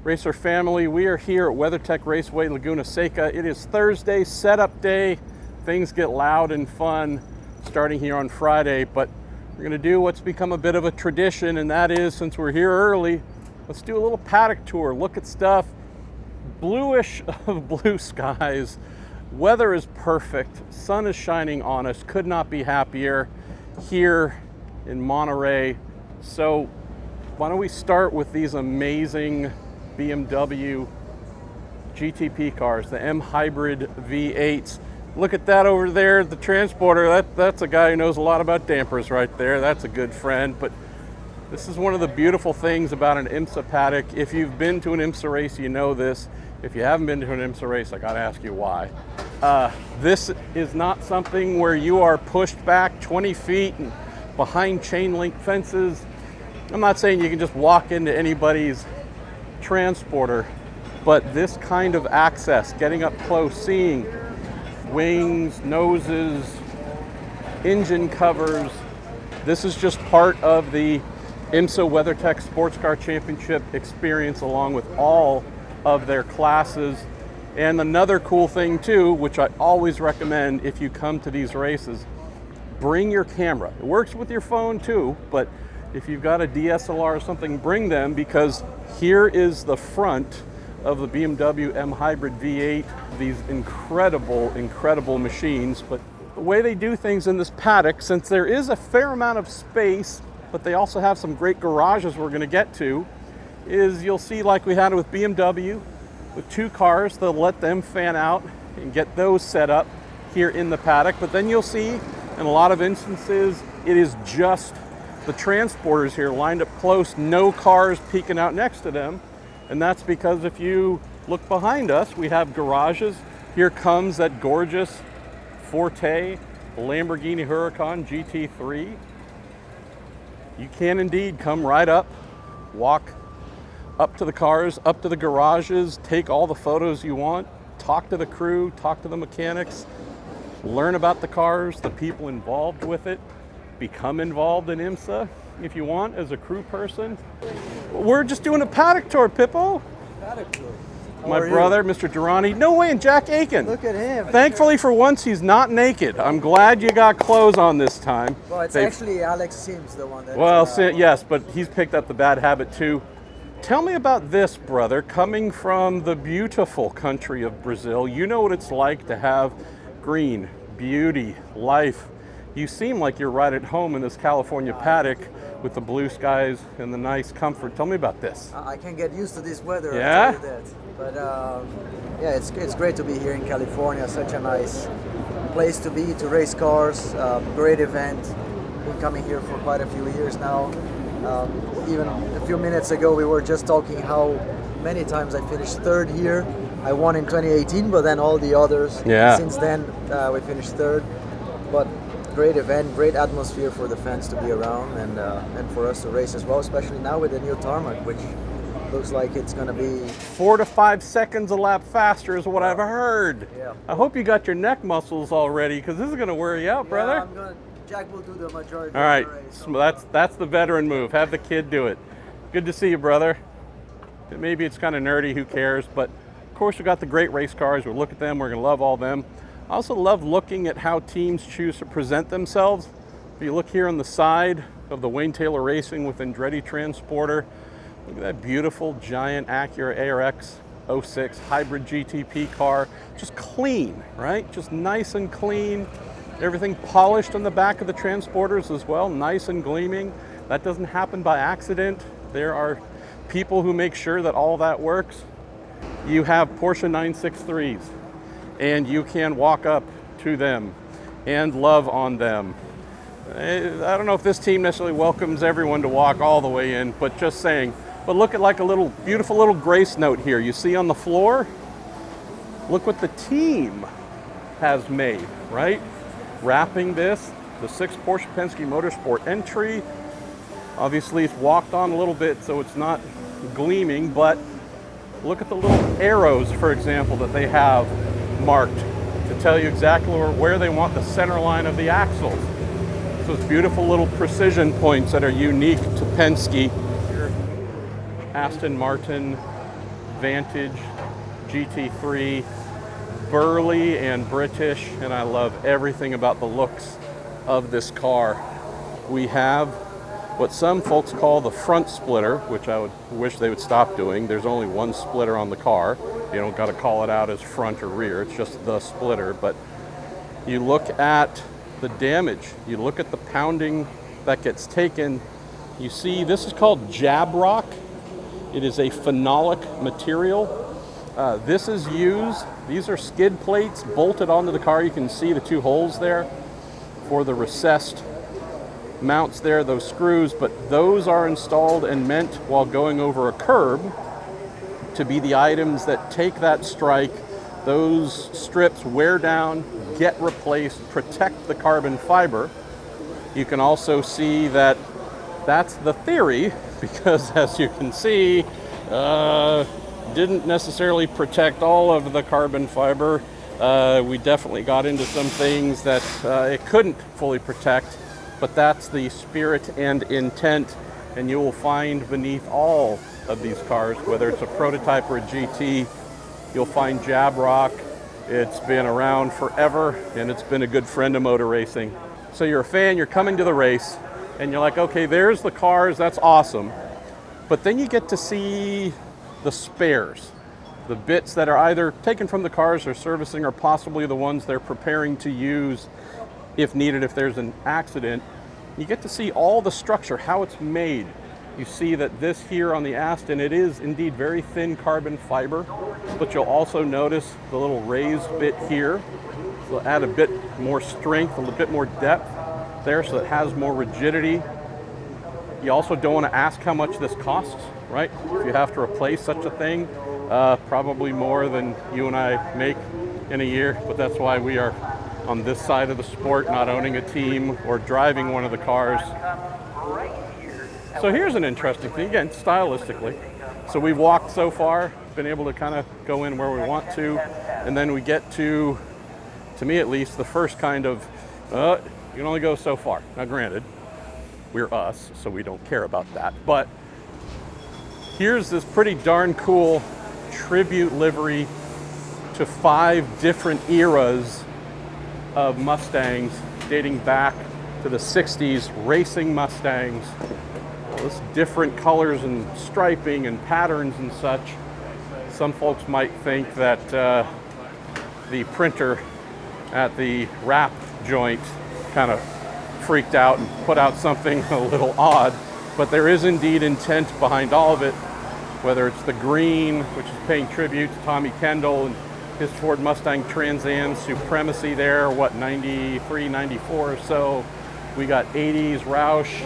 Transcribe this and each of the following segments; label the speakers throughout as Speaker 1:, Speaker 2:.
Speaker 1: Racer family, we are here at WeatherTech Raceway Laguna Seca. It is Thursday, setup day. Things get loud and fun starting here on Friday, but we're gonna do what's become a bit of a tradition, and that is, since we're here early, let's do a little paddock tour, look at stuff. Bluish of blue skies. Weather is perfect. Sun is shining on us. Could not be happier here in Monterey. So why don't we start with these amazing BMW GTP cars, the M Hybrid V8s. Look at that over there, the transporter. That's a guy who knows a lot about dampers right there. That's a good friend. But this is one of the beautiful things about an IMSA paddock. If you've been to an IMSA race, you know this. If you haven't been to an IMSA race, I gotta ask you why. This is not something where you are pushed back 20 feet and behind chain link fences. I'm not saying you can just walk into anybody's transporter, but this kind of access, getting up close, seeing wings, noses, engine covers, this is just part of the IMSA WeatherTech Sports Car Championship experience, along with all of their classes. And another cool thing too, which I always recommend if you come to these races, bring your camera. It works with your phone too, but if you've got a DSLR or something, bring them, because here is the front of the BMW M Hybrid V8, these incredible machines. But the way they do things in this paddock, since there is a fair amount of space, but they also have some great garages we're gonna get to, is you'll see, like we had with BMW, with two cars, they'll let them fan out and get those set up here in the paddock. But then you'll see, in a lot of instances, it is just the transporters here lined up close, no cars peeking out next to them. And that's because if you look behind us, we have garages. Here comes that gorgeous Forte Lamborghini Huracan GT3. You can indeed come right up, walk up to the cars, up to the garages, take all the photos you want, talk to the crew, talk to the mechanics, learn about the cars, the people involved with it, become involved in IMSA if you want as a crew person. We're just doing a paddock tour, Pippo.
Speaker 2: Paddock tour.
Speaker 1: My brother, Mr. Durrani. No way, and Jack Aiken.
Speaker 2: Look at him.
Speaker 1: Thankfully for once, he's not naked. I'm glad you got clothes on this time.
Speaker 2: Well, it's actually Alex Sims, the one that...
Speaker 1: Well, yes, but he's picked up the bad habit too. Tell me about this, brother. Coming from the beautiful country of Brazil, you know what it's like to have green, beauty, life. You seem like you're right at home in this California paddock with the blue skies and the nice comfort. Tell me about this.
Speaker 2: I can get used to this weather.
Speaker 1: Yeah?
Speaker 2: I'll tell you that. But yeah, it's great to be here in California. Such a nice place to be, to race cars. Great event. Been coming here for quite a few years now. Even a few minutes ago, we were just talking how many times I finished third here. I won in 2018, but then all the others.
Speaker 1: Yeah.
Speaker 2: Since then, we finished third. But great event, great atmosphere for the fans to be around, and for us to race as well, especially now with the new tarmac, which looks like it's going to be
Speaker 1: 4 to 5 seconds a lap faster is what I've heard.
Speaker 2: Yeah.
Speaker 1: I hope you got your neck muscles all ready, because this is going to wear you out, brother.
Speaker 2: Yeah, Jack will do the majority.
Speaker 1: All right,
Speaker 2: of the race,
Speaker 1: so that's the veteran move. Have the kid do it. Good to see you, brother. Maybe it's kind of nerdy, who cares? But of course, we got the great race cars. We'll look at them. We're going to love all them. I also love looking at how teams choose to present themselves. If you look here on the side of the Wayne Taylor Racing with Andretti Transporter, look at that beautiful giant Acura ARX 06 hybrid GTP car. Just clean, right? Just nice and clean. Everything polished on the back of the transporters as well, nice and gleaming. That doesn't happen by accident. There are people who make sure that all that works. You have Porsche 963s, and you can walk up to them and love on them. I don't know if this team necessarily welcomes everyone to walk all the way in, but just saying. But look at like a little beautiful little grace note here. You see on the floor? Look what the team has made, right? Wrapping this, the 6 Porsche Penske Motorsport entry. Obviously it's walked on a little bit, so it's not gleaming, but look at the little arrows, for example, that they have marked to tell you exactly where they want the center line of the axles. So it's beautiful little precision points that are unique to Penske. Aston Martin Vantage GT3, burly and British, and I love everything about the looks of this car. We have what some folks call the front splitter, which I would wish they would stop doing. There's only one splitter on the car. You don't got to call it out as front or rear. It's just the splitter. But you look at the damage. You look at the pounding that gets taken. You see, this is called jab rock. It is a phenolic material. This is used, these are skid plates bolted onto the car. You can see the two holes there for the recessed mounts there, those screws, but those are installed and meant while going over a curb to be the items that take that strike. Those strips wear down, get replaced, protect the carbon fiber. You can also see that that's the theory, because as you can see, didn't necessarily protect all of the carbon fiber. We definitely got into some things that it couldn't fully protect, but that's the spirit and intent, and you will find beneath all of these cars, whether it's a prototype or a GT, you'll find jab rock. It's been around forever, and it's been a good friend of motor racing. So you're a fan, you're coming to the race, and you're like, okay, there's the cars, that's awesome. But then you get to see the spares, the bits that are either taken from the cars they're servicing or possibly the ones they're preparing to use if needed, if there's an accident. You get to see all the structure, how it's made. You see that this here on the Aston, it is indeed very thin carbon fiber, but you'll also notice the little raised bit here. So it'll add a bit more strength, a little bit more depth there, so it has more rigidity. You also don't want to ask how much this costs, right? If you have to replace such a thing, probably more than you and I make in a year, but that's why we are on this side of the sport, not owning a team or driving one of the cars. So here's an interesting thing, again, stylistically. So we've walked so far, been able to kind of go in where we want to, and then we get to me at least, the first kind of, you can only go so far. Now granted, we're us, so we don't care about that, but here's this pretty darn cool tribute livery to 5 different eras of Mustangs dating back to the 60s, racing Mustangs. This different colors and striping and patterns and such. Some folks might think that the printer at the wrap joint kind of freaked out and put out something a little odd, but there is indeed intent behind all of it, whether it's the green, which is paying tribute to Tommy Kendall and his Ford Mustang Trans Am supremacy there, 93, 94 or so. We got 80s Roush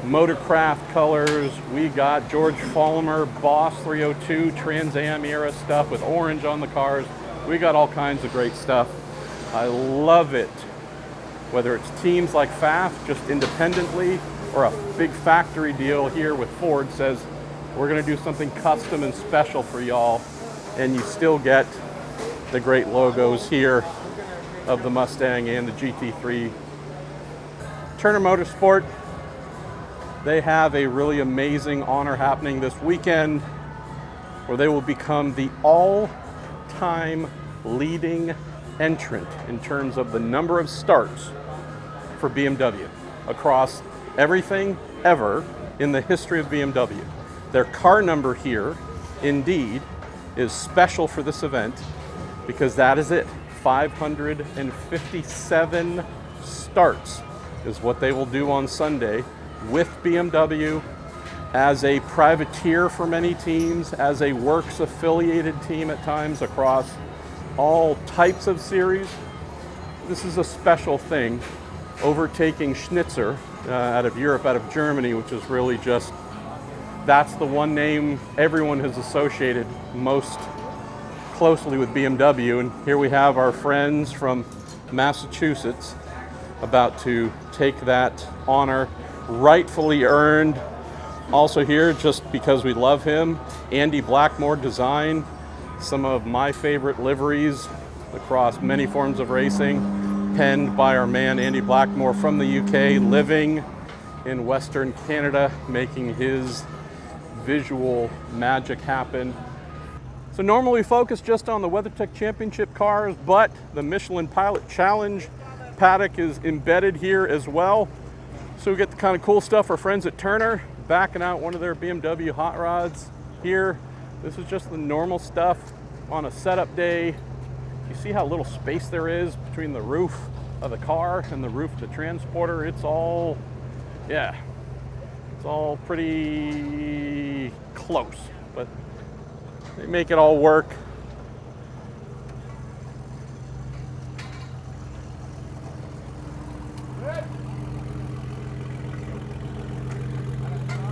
Speaker 1: Motorcraft colors. We got George Follmer Boss 302 Trans Am era stuff with orange on the cars. We got all kinds of great stuff. I love it. Whether it's teams like FAF just independently or a big factory deal here with Ford says, we're gonna do something custom and special for y'all, and you still get the great logos here of the Mustang and the GT3. Turner Motorsport, they have a really amazing honor happening this weekend where they will become the all-time leading entrant in terms of the number of starts for BMW across everything ever in the history of BMW. Their car number here, indeed, is special for this event because that is it. 557 starts is what they will do on Sunday with BMW as a privateer for many teams, as a Works affiliated team at times across all types of series. This is a special thing, overtaking Schnitzer out of Europe, out of Germany, which is really just, that's the one name everyone has associated most closely with BMW. And here we have our friends from Massachusetts about to take that honor, rightfully earned. Also here, just because we love him, Andy Blackmore Design, some of my favorite liveries across many forms of racing, penned by our man Andy Blackmore from the UK, living in Western Canada, making his visual magic happen. So normally we focus just on the WeatherTech Championship cars, but the Michelin Pilot Challenge paddock is embedded here as well. So we get the kind of cool stuff our friends at Turner, backing out one of their BMW hot rods here. This is just the normal stuff on a setup day. You see how little space there is between the roof of the car and the roof of the transporter. It's all, yeah, it's all pretty close, but they make it all work.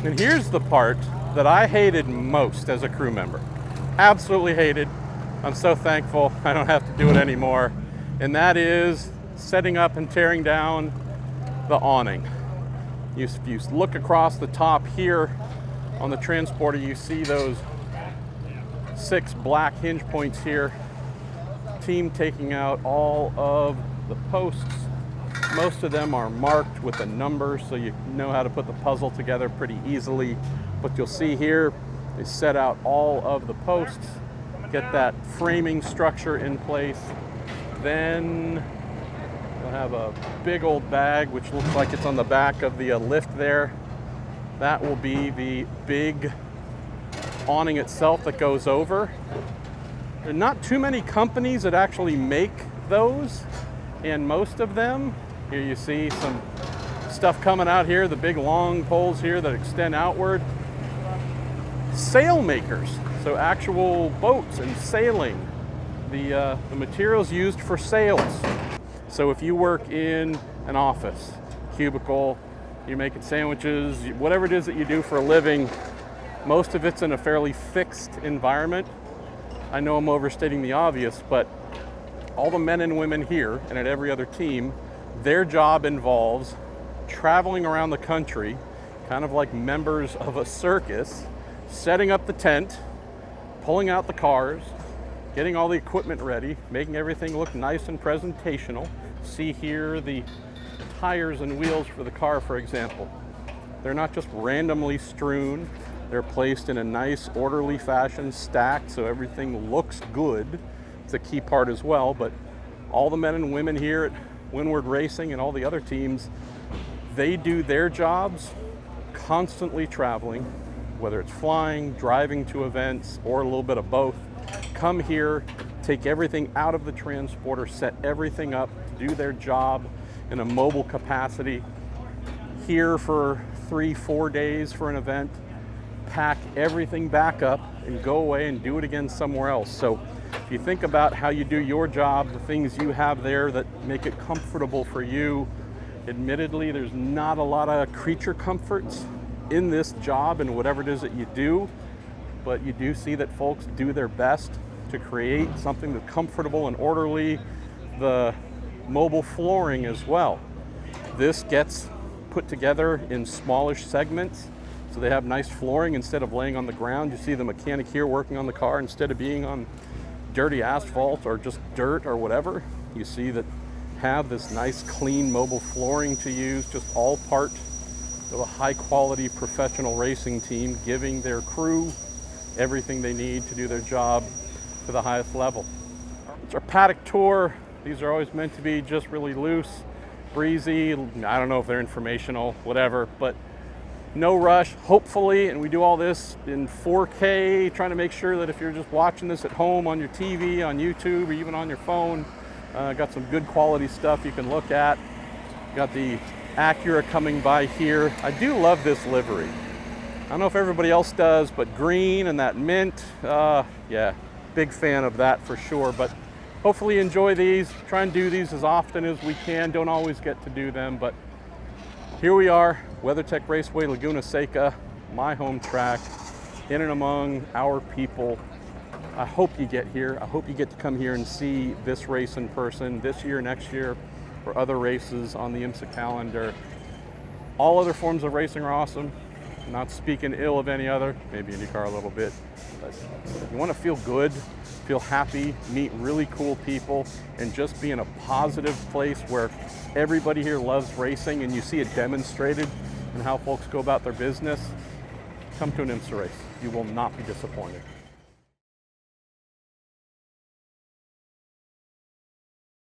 Speaker 1: And here's the part that I hated most as a crew member. Absolutely hated. I'm so thankful I don't have to do it anymore. And that is setting up and tearing down the awning. If you look across the top here on the transporter, you see those 6 black hinge points here. Team taking out all of the posts. Most of them are marked with a number, so you know how to put the puzzle together pretty easily. But you'll see here, they set out all of the posts, get that framing structure in place. Then you'll have a big old bag, which looks like it's on the back of the lift there. That will be the big awning itself that goes over. There are not too many companies that actually make those, and most of them, here you see some stuff coming out here, the big long poles here that extend outward. Sail makers, so actual boats and sailing, the materials used for sails. So if you work in an office, cubicle, you're making sandwiches, whatever it is that you do for a living, most of it's in a fairly fixed environment. I know I'm overstating the obvious, but all the men and women here and at every other team, their job involves traveling around the country, kind of like members of a circus, setting up the tent, pulling out the cars, getting all the equipment ready, making everything look nice and presentational. See here the tires and wheels for the car, for example. They're not just randomly strewn. They're placed in a nice, orderly fashion, stacked, so everything looks good. It's a key part as well, but all the men and women here at Windward Racing and all the other teams, they do their jobs constantly traveling, whether it's flying, driving to events, or a little bit of both. Come here, take everything out of the transporter, set everything up, do their job in a mobile capacity. Here for 3-4 days for an event, pack everything back up and go away and do it again somewhere else. So if you think about how you do your job, the things you have there that make it comfortable for you, admittedly, there's not a lot of creature comforts in this job and whatever it is that you do, but you do see that folks do their best to create something that's comfortable and orderly. The mobile flooring as well. This gets put together in smallish segments, so they have nice flooring instead of laying on the ground. You see the mechanic here working on the car instead of being on dirty asphalt or just dirt or whatever. You see that have this nice clean mobile flooring to use, just all part of a high quality professional racing team giving their crew everything they need to do their job to the highest level. It's our paddock tour. These are always meant to be just really loose, breezy. I don't know if they're informational, whatever, but no rush, hopefully. And we do all this in 4K, trying to make sure that if you're just watching this at home on your TV, on YouTube, or even on your phone, got some good quality stuff you can look at. Got the Acura coming by here. I do love this livery. I don't know if everybody else does, but green and that mint, yeah, big fan of that for sure. But hopefully you enjoy these. Try and do these as often as we can. Don't always get to do them, but here we are, WeatherTech Raceway Laguna Seca, my home track, in and among our people. I hope you get here. I hope you get to come here and see this race in person this year, next year, or other races on the IMSA calendar. All other forms of racing are awesome. Not speaking ill of any other, maybe IndyCar a little bit. But you want to feel good, feel happy, meet really cool people, and just be in a positive place where everybody here loves racing and you see it demonstrated in how folks go about their business. Come to an IMSA race. You will not be disappointed.